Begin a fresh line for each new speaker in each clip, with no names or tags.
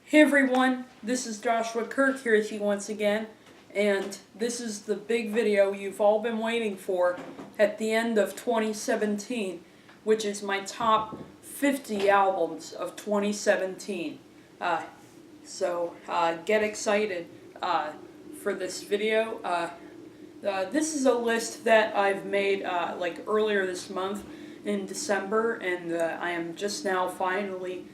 Hey everyone, this is Joshua Kirk here with you once again, and this is the big video you've all been waiting for at the end of 2017, which is my top 50 albums of 2017. So get excited for this video. This is a list that I've made like earlier this month in December, and I am just now finally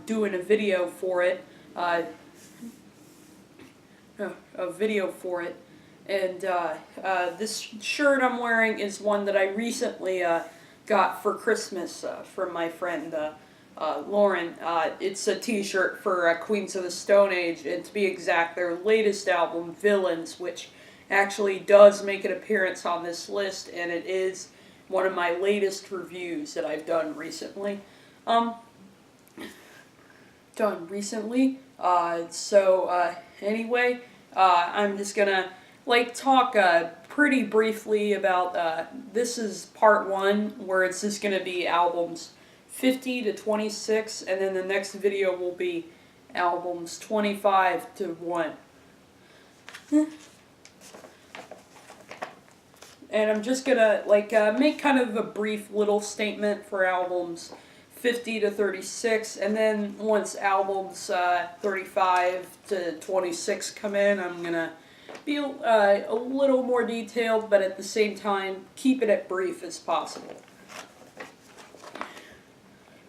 doing a video for it. And this shirt I'm wearing is one that I recently got for Christmas from my friend Lauren. It's a t-shirt for Queens of the Stone Age, and to be exact, their latest album, Villains, which actually does make an appearance on this list, and it is one of my latest reviews that I've done recently. Anyway, I'm just gonna talk pretty briefly about this is part one, where it's just gonna be albums 50 to 26, and then the next video will be albums 25 to 1. And I'm just gonna make kind of a brief little statement for albums 50 to 36, and then once albums 35 to 26 come in, I'm gonna be a little more detailed, but at the same time keep it as brief as possible.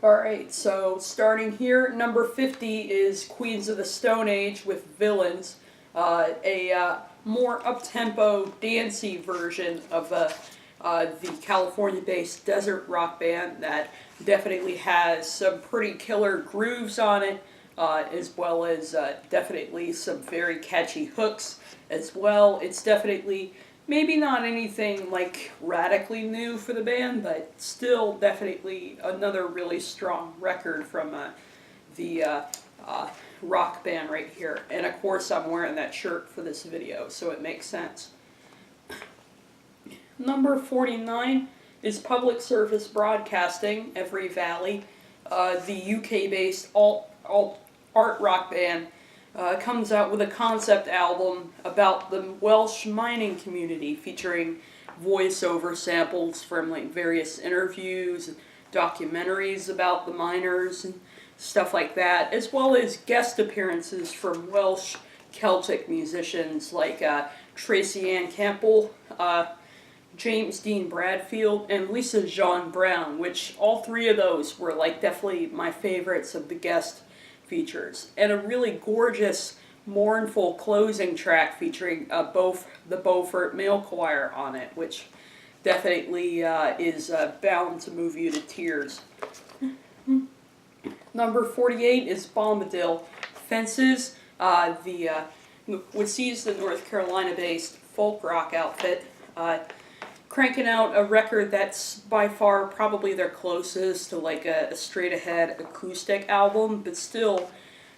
Alright, so starting here, number 50 is Queens of the Stone Age with Villains, a more up-tempo, dancey version of the California-based desert rock band that definitely has some pretty killer grooves on it, as well as definitely some very catchy hooks as well. It's definitely maybe not anything like radically new for the band, but still definitely another really strong record from the rock band right here. And of course I'm wearing that shirt for this video, so it makes sense. Number 49 is Public Service Broadcasting, Every Valley. The UK-based art rock band comes out with a concept album about the Welsh mining community, featuring voiceover samples from various interviews and documentaries about the miners and stuff like that, as well as guest appearances from Welsh Celtic musicians like Tracy Ann Campbell, James Dean Bradfield, and Lisa Jean Brown, which all three of those were definitely my favorites of the guest features. And a really gorgeous, mournful closing track featuring the Beaufort Male Choir on it, which definitely is bound to move you to tears. Number 48 is Bombadil, Fences, which sees the North Carolina-based folk rock outfit cranking out a record that's by far probably their closest to a straight-ahead acoustic album, but still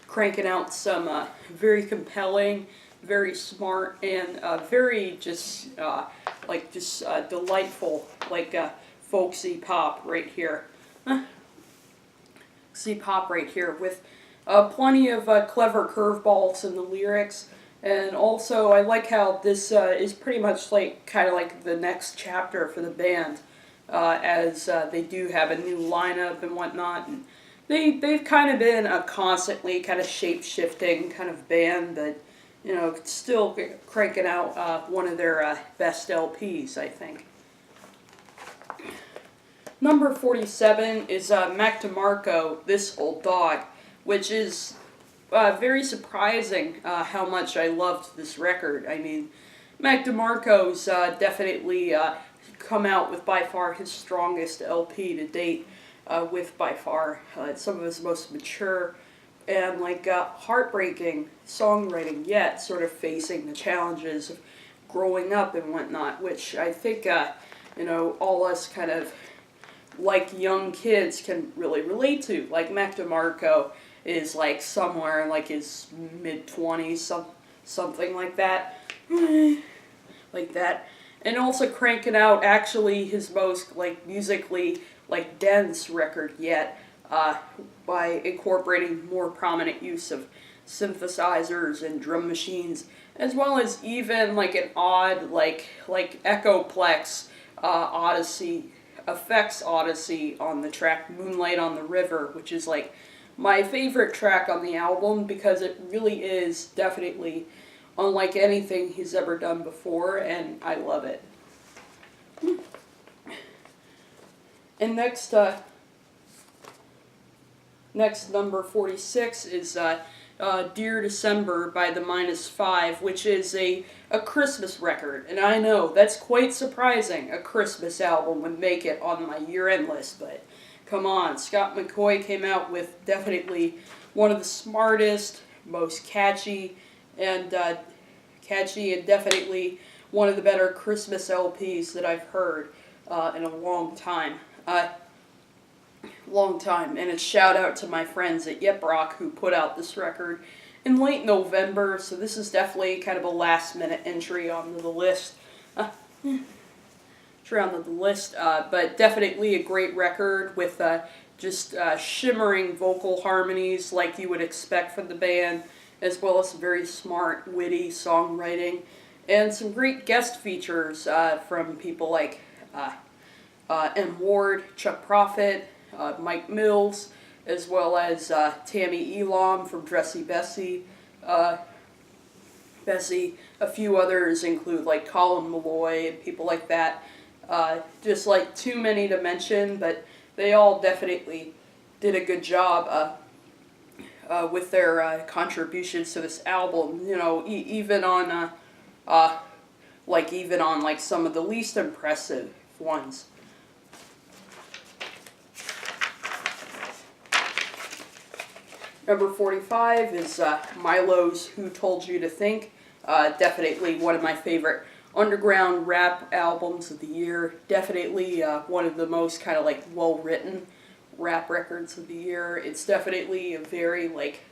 cranking out some very compelling, very smart, and very delightful, folksy pop right here. Pop right here with plenty of clever curveballs in the lyrics. And also, I like how this is pretty much kind of the next chapter for the band, as they do have a new lineup and whatnot. And they've kind of been a constantly kind of shape-shifting kind of band, but still cranking out one of their best LPs, I think. Number 47 is Mac DeMarco, This Old Dog, which is very surprising how much I loved this record. I mean, Mac DeMarco's definitely come out with by far his strongest LP to date, with by far some of his most mature and heartbreaking songwriting yet, sort of facing the challenges of growing up and whatnot, which I think all us kind of young kids can really relate to. Mac DeMarco is somewhere in his mid-20s, something like that. And also cranking out actually his most musically dense record yet, by incorporating more prominent use of synthesizers and drum machines, as well as even like an odd like Echoplex Odyssey effects Odyssey on the track Moonlight on the River, which is like my favorite track on the album because it really is definitely unlike anything he's ever done before, and I love it. And next number 46 is Dear December by the -5, which is a Christmas record. And I know, that's quite surprising. A Christmas album would make it on my year-end list, but come on. Scott McCoy came out with definitely one of the smartest, most catchy, and definitely one of the better Christmas LPs that I've heard in a long time. And a shout out to my friends at Yeprock who put out this record in late November, so this is definitely kind of a last minute entry onto the list. But definitely a great record with just shimmering vocal harmonies like you would expect from the band, as well as very smart, witty songwriting, and some great guest features from people like M. Ward, Chuck Prophet, Mike Mills, as well as Tammy Elam from Dressy Bessie. A few others include like Colin Malloy and people like that. Just like too many to mention, but they all definitely did a good job with their contributions to this album. You know, even on some of the least impressive ones. Number 45 is Milo's Who Told You to Think. Definitely one of my favorite underground rap albums of the year. Definitely one of the most kind of like well-written rap records of the year. It's definitely a very like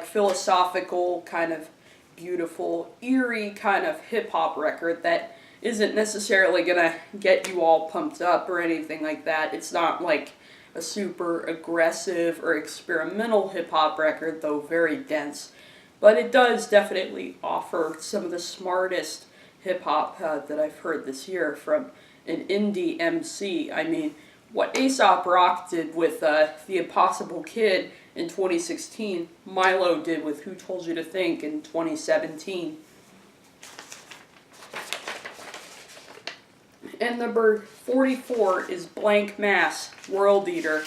philosophical, kind of beautiful, eerie kind of hip-hop record that isn't necessarily gonna get you all pumped up or anything like that. It's not like a super aggressive or experimental hip-hop record, though very dense. But it does definitely offer some of the smartest hip-hop that I've heard this year from an indie MC. I mean, what A$AP Rock did with The Impossible Kid in 2016, Milo did with Who Told You to Think in 2017. And number 44 is Blanck Mass, World Eater,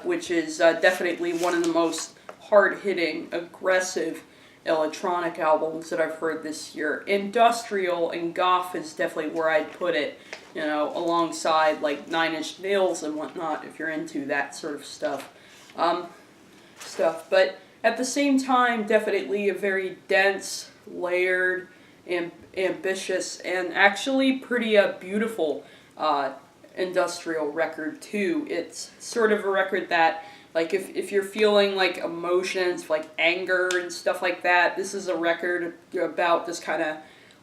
which is definitely one of the most hard-hitting, aggressive electronic albums that I've heard this year. Industrial and goth is definitely where I'd put it, you know, alongside like Nine Inch Nails and whatnot, if you're into that sort of stuff. But at the same time, definitely a very dense, layered, and ambitious, and actually pretty beautiful industrial record too. It's sort of a record that, like, if you're feeling like emotions, like anger and stuff like that, this is a record about just kind of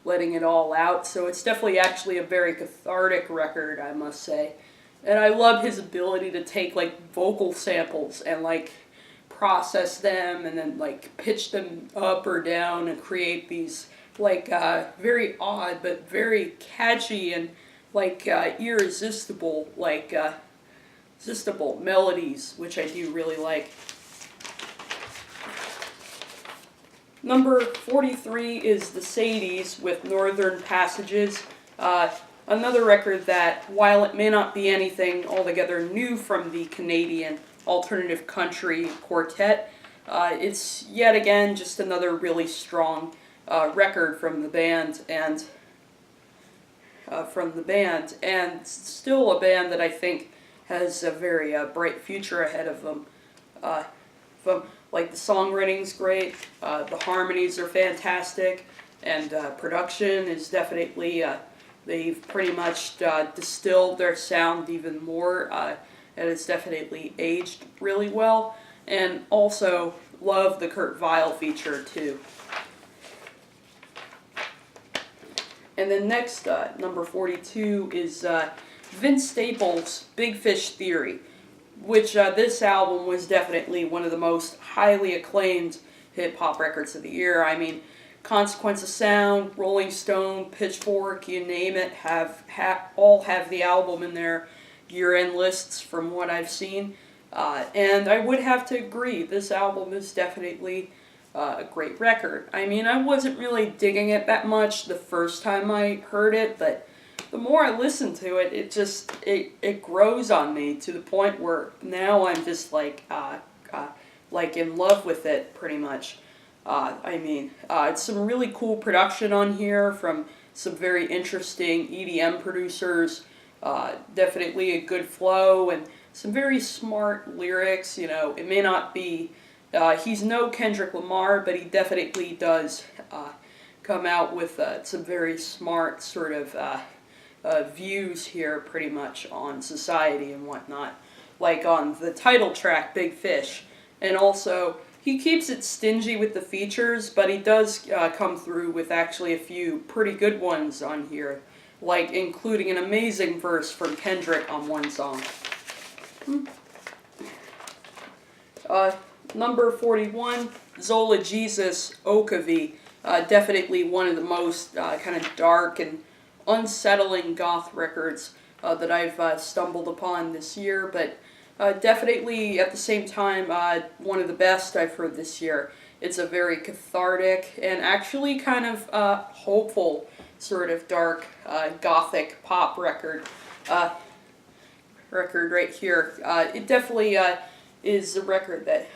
letting it all out. So it's definitely actually a very cathartic record, I must say. And I love his ability to take like vocal samples and like process them and then like pitch them up or down and create these like very odd but very catchy and like irresistible like irresistible melodies, which I do really like. Number 43 is the Sadies with Northern Passages. Another record that, while it may not be anything altogether new from the Canadian alternative country quartet, it's yet again just another really strong record from the band, and still a band that I think has a very bright future ahead of them. Like the songwriting's great, the harmonies are fantastic, and production is definitely they've pretty much distilled their sound even more, and it's definitely aged really well. And also love the Kurt Weill feature too. And then next, number 42 is Vince Staples' Big Fish Theory. which this album was definitely one of the most highly acclaimed hip-hop records of the year. I mean, Consequence of Sound, Rolling Stone, Pitchfork, you name it, all have the album in their year-end lists from what I've seen. And I would have to agree, this album is definitely a great record. I mean, I wasn't really digging it that much the first time I heard it, but the more I listen to it, it grows on me to the point where now I'm just like in love with it, pretty much. It's some really cool production on here from some very interesting EDM producers. Definitely a good flow and some very smart lyrics. You know, it may not be, he's no Kendrick Lamar, but he definitely does come out with some very smart sort of views here, pretty much, on society and whatnot. Like on the title track, Big Fish. And also, he keeps it stingy with the features, but he does come through with actually a few pretty good ones on here, like including an amazing verse from Kendrick on one song. Number 41, Zola Jesus, Okovi. Definitely one of the most kind of dark and unsettling goth records that I've stumbled upon this year, but definitely at the same time one of the best I've heard this year. It's a very cathartic and actually kind of hopeful sort of dark gothic pop record right here. It definitely is a record that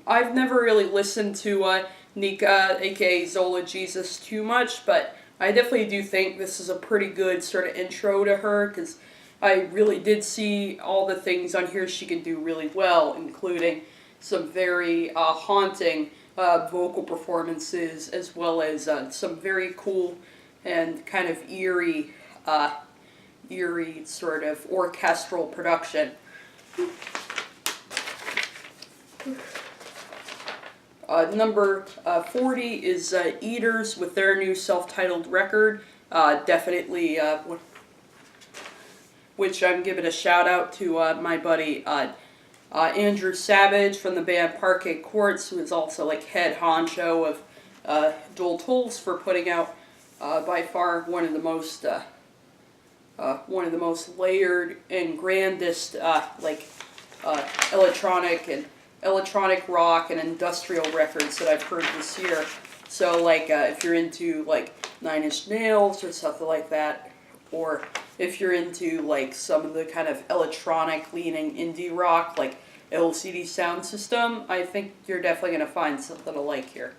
I've never really listened to Nika, aka Zola Jesus, too much, but I definitely do think this is a pretty good sort of intro to her, because I really did see all the things on here she can do really well, including some very haunting vocal performances, as well as some very cool and kind of eerie sort of orchestral production. Number 40 is Eaters with their new self-titled record. Definitely, which I'm giving a shout out to my buddy Andrew Savage from the band Parquet Courts, who is also like head honcho of Dual Tools, for putting out by far one of the most layered and grandest electronic rock and industrial records that I've heard this year. So like if you're into like Nine Inch Nails or something like that, or if you're into like some of the kind of electronic leaning indie rock like LCD Sound System, I think you're definitely going to find something to like here.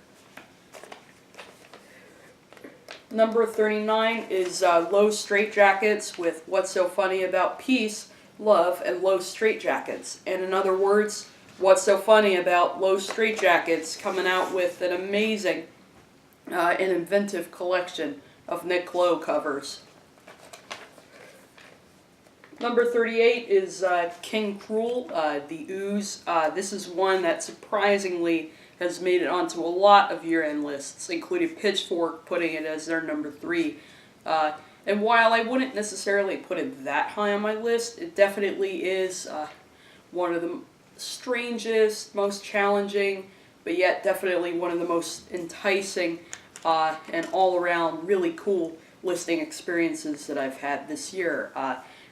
Number 39 is Low Straitjackets with What's So Funny About Peace, Love, and Low Straitjackets. And in other words, what's so funny about Low Straitjackets coming out with an amazing and inventive collection of Nick Lowe covers. Number 38 is King Krule, The Ooze. This is one that surprisingly has made it onto a lot of year-end lists, including Pitchfork putting it as their number 3. And while I wouldn't necessarily put it that high on my list, it definitely is one of the strangest, most challenging, but yet definitely one of the most enticing and all-around really cool listening experiences that I've had this year,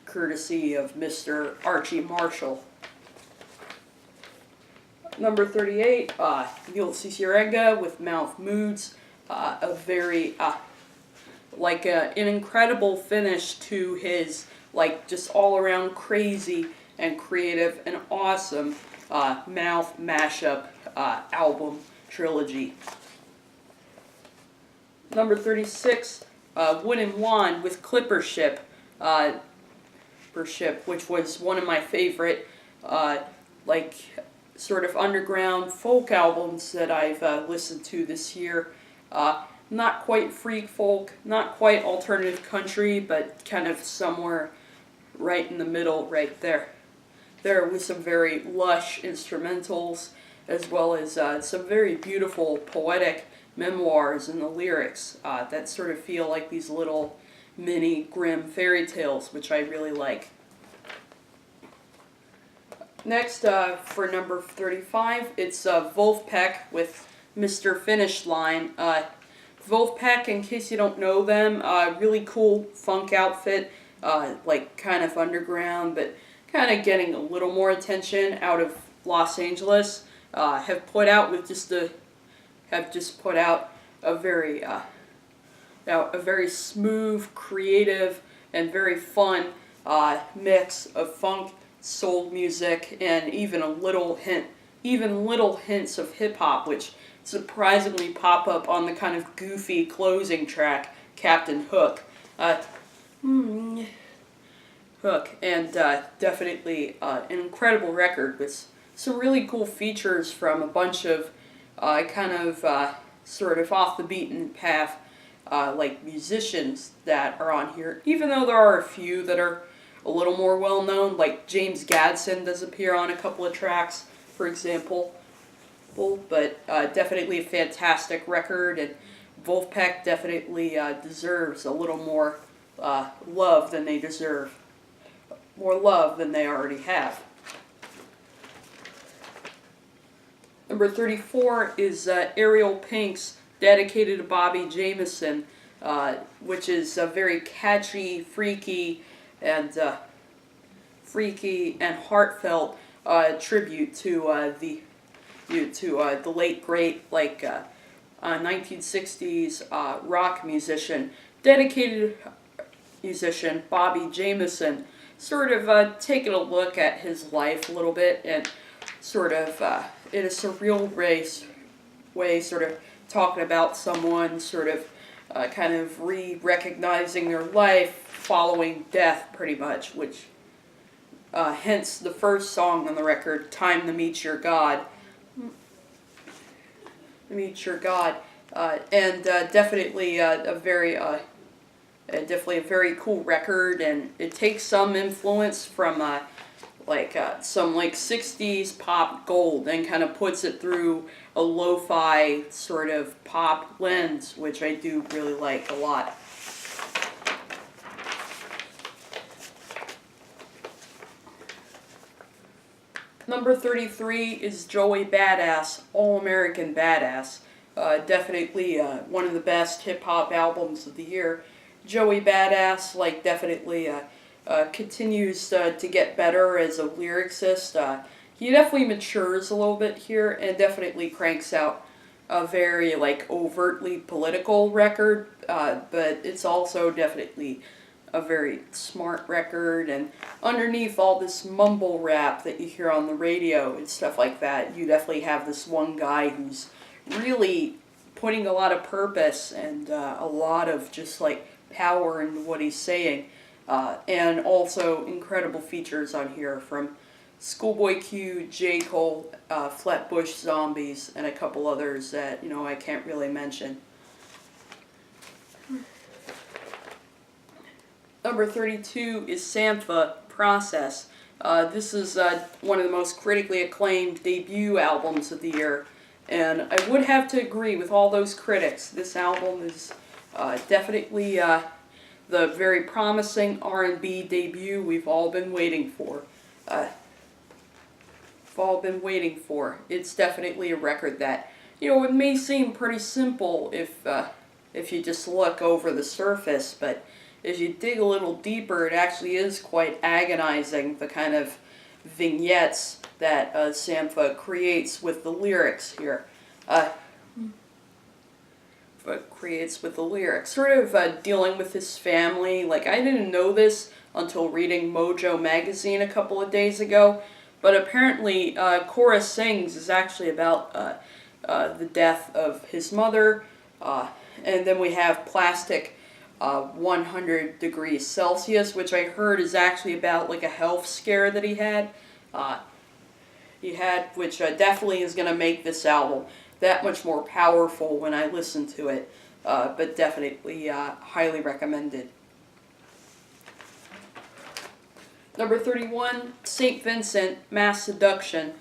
courtesy of Mr. Archie Marshall. Number 38, Cicierega with Mouth Moods, a very, an incredible finish to his, just all-around crazy and creative and awesome Mouth mashup album trilogy. Number 36, Wood and Wand with Clipper Ship, which was one of my favorite, sort of underground folk albums that I've listened to this year. Not quite freak folk, not quite alternative country, but kind of somewhere right in the middle right there. There was some very lush instrumentals, as well as some very beautiful poetic memoirs in the lyrics that sort of feel like these little mini grim fairy tales, which I really like. Next, for number 35, it's Vulfpeck with Mr. Finish Line. Vulfpeck, in case you don't know them, really cool funk outfit, like kind of underground, but kind of getting a little more attention out of Los Angeles. Have put out a very smooth, creative, and very fun mix of funk, soul music, and even little hints of hip hop, which surprisingly pop up on the kind of goofy closing track, Captain Hook. Hook, and definitely an incredible record with some really cool features from a bunch of sort of off the beaten path like musicians that are on here, even though there are a few that are a little more well known, like James Gadson does appear on a couple of tracks, for example. But definitely a fantastic record, and Vulfpeck definitely deserves a little more love than they deserve. More love than they already have. Number 34 is Ariel Pink's Dedicated to Bobby Jameson, which is a very catchy, freaky, and heartfelt tribute to the late great 1960s rock dedicated musician Bobby Jameson, sort of taking a look at his life a little bit and sort of in a surreal way, sort of talking about someone sort of kind of recognizing their life following death, pretty much, which hence the first song on the record, Time to Meet Your God. Meet Your God. And definitely a very cool record, and it takes some influence from some 60s pop gold and kind of puts it through a lo-fi sort of pop lens, which I do really like a lot. Number 33 is Joey Badass, All-American Badass. Definitely one of the best hip-hop albums of the year. Joey Badass, definitely continues to get better as a lyricist. He definitely matures a little bit here and definitely cranks out a very, overtly political record, but it's also definitely a very smart record, and underneath all this mumble rap that you hear on the radio and stuff like that, you definitely have this one guy who's really putting a lot of purpose and a lot of just power into what he's saying, and also incredible features on here from Schoolboy Q, J. Cole, Flatbush Zombies, and a couple others that I can't really mention. Number 32 is Sampha, Process. This is one of the most critically acclaimed debut albums of the year, and I would have to agree with all those critics. This album is definitely the very promising R&B debut we've all been waiting for. It's definitely a record that, it may seem pretty simple if you just look over the surface, but as you dig a little deeper, it actually is quite agonizing, the kind of vignettes that Sampha creates with the lyrics here. Sort of dealing with his family. I didn't know this until reading Mojo magazine a couple of days ago, but apparently Cora Sings is actually about the death of his mother, and then we have Plastic 100 degrees Celsius, which I heard is actually about a health scare that he had. Which definitely is going to make this album that much more powerful when I listen to it, but definitely highly recommended. Number 31, St. Vincent, Mass Seduction,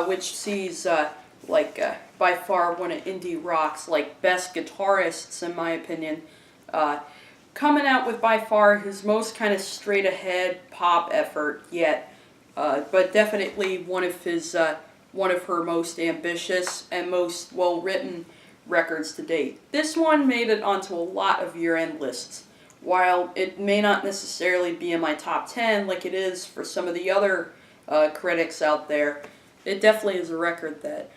which sees by far one of indie rock's best guitarists, in my opinion, coming out with by far his most kind of straight ahead pop effort yet. but definitely one of her most ambitious and most well-written records to date. This one made it onto a lot of year-end lists. While it may not necessarily be in my top 10 like it is for some of the other critics out there, it definitely is a record that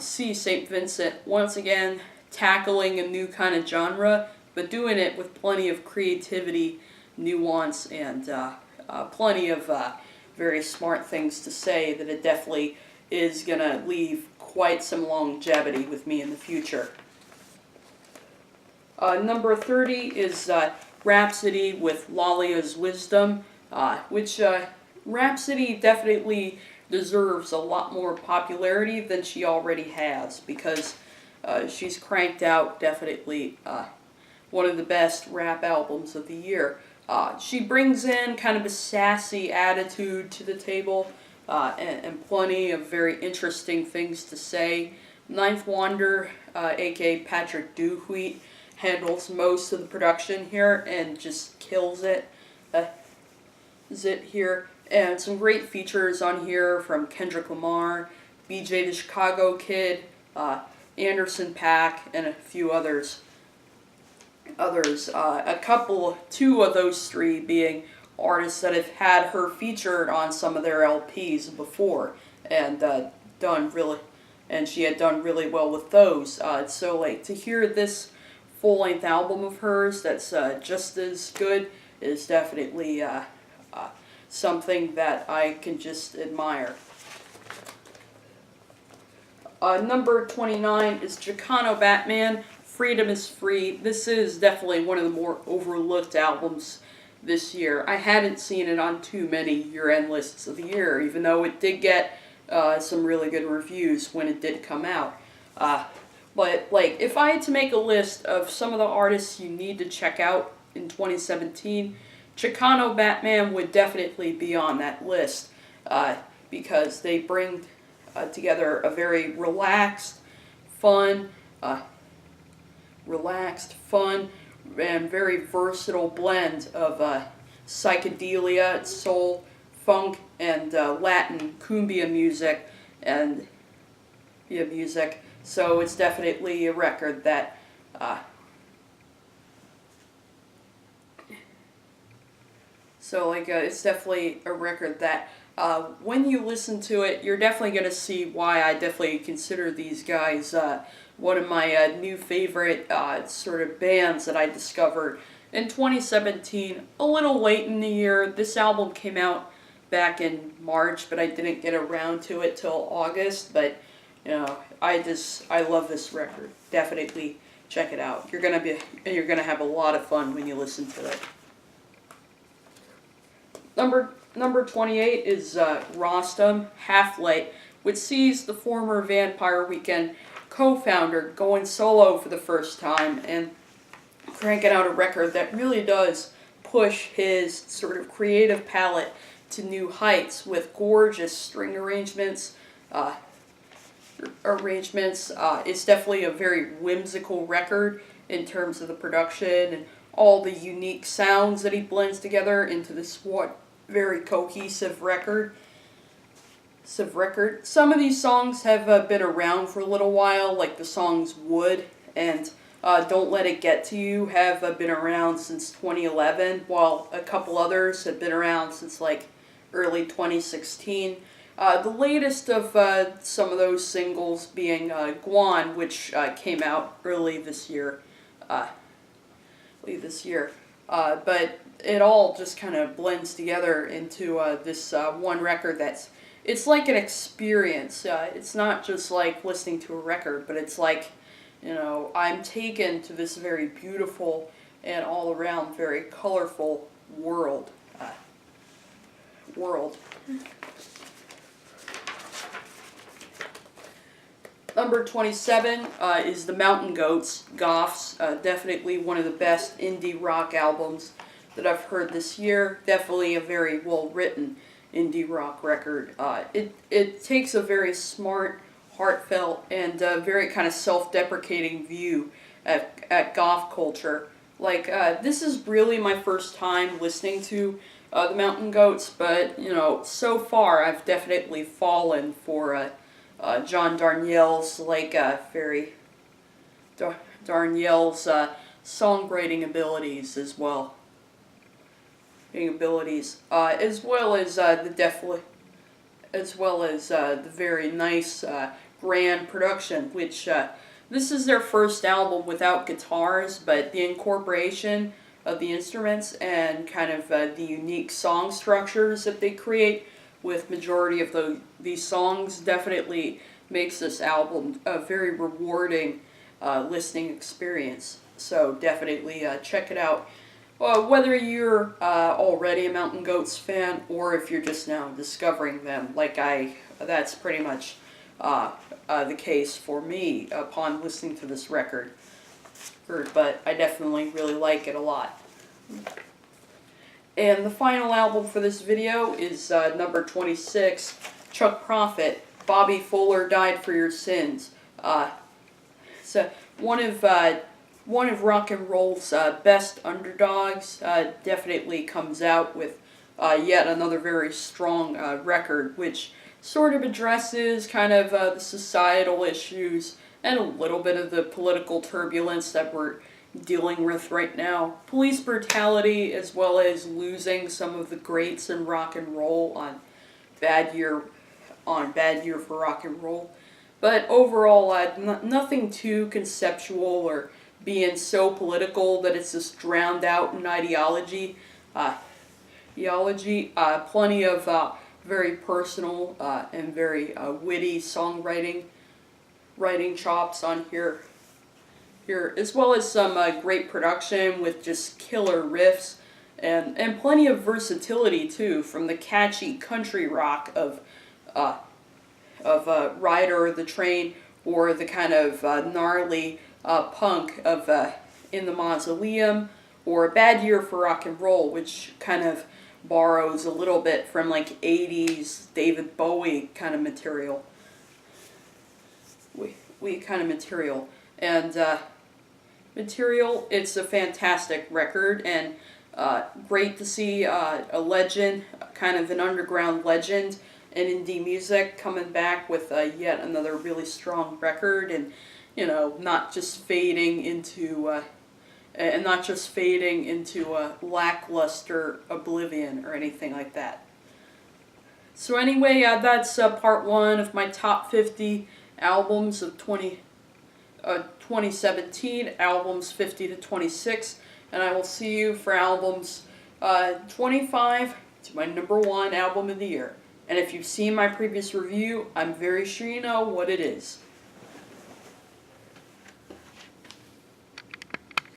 sees St. Vincent once again tackling a new kind of genre, but doing it with plenty of creativity, nuance, and plenty of very smart things to say that it definitely is going to leave quite some longevity with me in the future. Number 30 is Rapsody with Laila's Wisdom, which Rapsody definitely deserves a lot more popularity than she already has, because she's cranked out definitely one of the best rap albums of the year. She brings in kind of a sassy attitude to the table, and plenty of very interesting things to say. Ninth Wonder, aka Patrick Duwheat, handles most of the production here and just kills it. Here. And some great features on here from Kendrick Lamar, BJ the Chicago Kid, Anderson .Paak, and a few others. Two of those three being artists that have had her featured on some of their LPs before, and she had done really well with those. So like to hear this full-length album of hers that's just as good is definitely something that I can just admire. Number 29 is Chicano Batman, Freedom is Free. This is definitely one of the more overlooked albums this year. I hadn't seen it on too many year-end lists of the year, even though it did get some really good reviews when it did come out. But like, if I had to make a list of some of the artists you need to check out in 2017, Chicano Batman would definitely be on that list, because they bring together a very relaxed, fun, and very versatile blend of psychedelia, soul, funk, and Latin cumbia music, So it's definitely a record that it's definitely a record that when you listen to it, you're definitely going to see why I definitely consider these guys one of my new favorite sort of bands that I discovered in 2017, a little late in the year. This album came out back in March, but I didn't get around to it till August. But I love this record. Definitely check it out. You're gonna have a lot of fun when you listen to it. Number 28 is Rostam, Half-Light, which sees the former Vampire Weekend co-founder going solo for the first time and cranking out a record that really does push his sort of creative palette to new heights with gorgeous string arrangements. It's definitely a very whimsical record in terms of the production and all the unique sounds that he blends together into this very cohesive record. Some of these songs have been around for a little while, like the songs Wood and Don't Let It Get to You have been around since 2011, while a couple others have been around since like early 2016. The latest of some of those singles being Guan, which came out early this year. But it all just kind of blends together into this one record it's like an experience. It's not just like listening to a record, but it's like, I'm taken to this very beautiful and all around very colorful world. Number 27 is the Mountain Goats, Goths. Definitely one of the best indie rock albums that I've heard this year. Definitely a very well-written indie rock record. It takes a very smart, heartfelt, and very kind of self-deprecating view at goth culture. Like, this is really my first time listening to the Mountain Goats, but, you know, so far I've definitely fallen for John Darnielle's, like, Darnielle's songwriting abilities as well. As well as the very nice grand production, which this is their first album without guitars, but the incorporation of the instruments and kind of the unique song structures that they create with majority of these songs definitely makes this album a very rewarding listening experience. So definitely check it out. Whether you're already a Mountain Goats fan or if you're just now discovering them, like that's pretty much the case for me upon listening to this record. But I definitely really like it a lot. And the final album for this video is number 26, Chuck Prophet, Bobby Fuller Died for Your Sins. So one of rock and roll's best underdogs, definitely comes out with yet another very strong record, which sort of addresses kind of the societal issues and a little bit of the political turbulence that we're dealing with right now. Police brutality, as well as losing some of the greats in rock and roll on Bad Year for Rock and Roll. But overall, nothing too conceptual or being so political that it's just drowned out in ideology. Plenty of very personal and very witty songwriting chops on here, as well as some great production with just killer riffs and plenty of versatility too, from the catchy country rock of Rider the Train, or the kind of gnarly punk of In the Mausoleum, or Bad Year for Rock and Roll, which kind of borrows a little bit from like 80s David Bowie kind of material. It's a fantastic record, and great to see a legend, kind of an underground legend in indie music, coming back with yet another really strong record, and you know, not just fading into lackluster oblivion or anything like that. So anyway, that's part one of my top 50 albums of 2017, albums 50 to 26, and I will see you for albums 25 to my number one album of the year. And if you've seen my previous review, I'm very sure you know what it is.